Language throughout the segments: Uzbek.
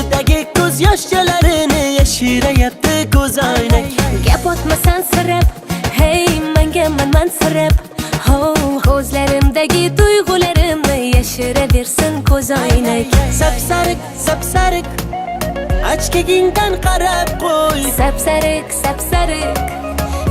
ko'zidagi ko'z yoshlarini yashirayapti ko'zoynak. Gap otmasan sirab, hey menga mansirab. Ko'zlarimdagi tuyg'ularimni yashiraversin ko'zoynak. Sapsariq, sapsariq, ochkagingdan qarab qo'y. Sapsariq, sapsariq,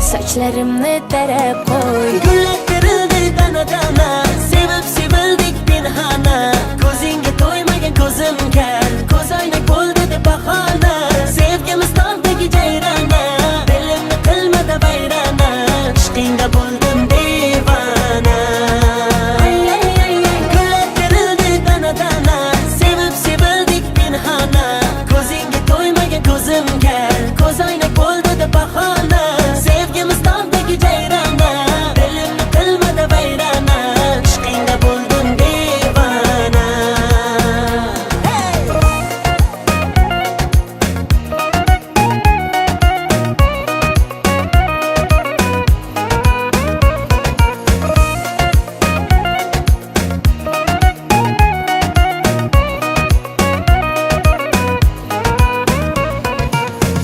sochlarimni tarab qo'y. Gullar terildi dana-dana, sevib sevildik pinhona. Ko'zingga to'ymagan ko'zim kar, ko'zoynak bo'ldi deb bahona. Sevgimiz tog'dagi jayrona, dilimni qilmada vayrona. Ishqingda bo'ldim devona. Gullar terildi dana-dana, sevib sevildik pinhona. Ko'zingga to'ymagan ko'zim kar, ko'zoynak bo'ldi deb bahona. Sevgimiz tog'dagi jayrona, dilimni qilmada vayrona. Ishqingda bo'ldim devona.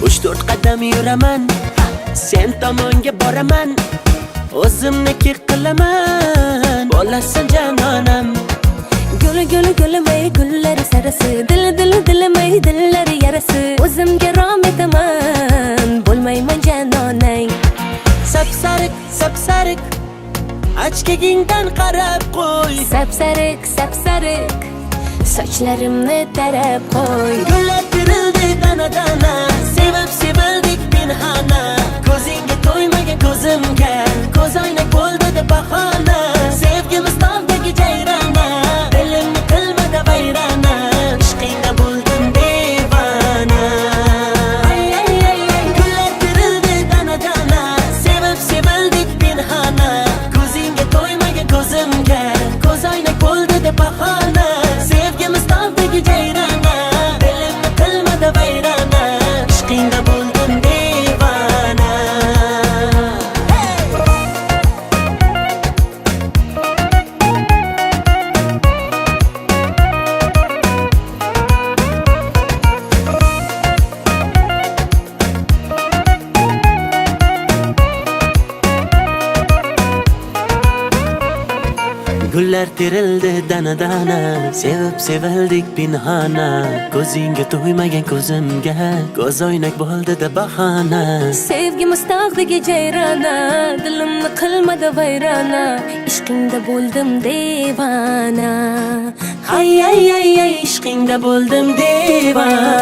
Uch to'rt qadam yuraman, sen tomonga boraman. O'zimniki qilaman, bo'lasan janonam. Guli gulimay gullari sarasi, dilimay dillari yarasi. O'zimga rom etaman, bo'lmayman janonang. Sapsariq, sapsariq, ochkagingdan qarab qo'y. Sapsariq, sapsariq, sochlarimni tarab qo'y. Gullar terildi dana-dana, sevib sevildik pinhona. Ko'zingga to'ymagan ko'zim kar, ko'zoynak bo'ldi deb bahona. Sevgimiz tog'dagi jayrona, dilimni qilmada vayrona. Ishqingda bo'ldim devona. Gullar terildi dana-dana, sevib sevildik pinhona. Ko'zingga to'ymagan ko'zim kar, ko'zoynak bo'ldi deb bahona. Sevgimiz tog'dagi jayrona, dilimni qilmada vayrona. Ishqingda bo'ldim devona. Gullar terildi dana-dana, sevib sevildik pinhona. Ko'zingga to'ymagan ko'zimga, ko'zoynak bo'ldi deb bahona. Sevgimiz tog'dagi jayrona, dilimni qilmadi vayrona. Ishqingda bo'ldim devona. Ay ay ay ay, ishqingda bo'ldim devona.